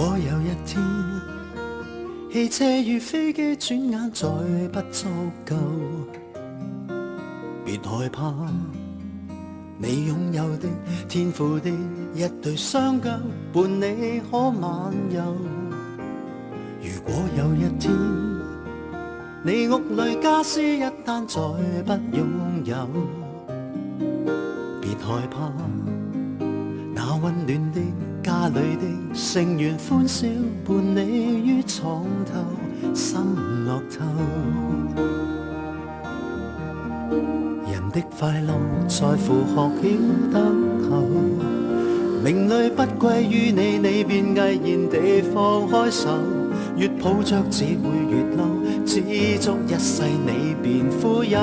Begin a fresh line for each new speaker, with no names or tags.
果有一天，汽車與飛機轉眼再不足夠，別害怕，你擁有的天賦的一對雙腳伴你可漫遊。如果有一天，你屋裏家私一單再不擁有，別害怕，那溫暖的家裏的成員歡笑伴你於床頭心樂透。人的快樂在乎學曉等候，名利不歸於你，你便毅然地放開手，越抱着只會越嬲，知足一世你便富有。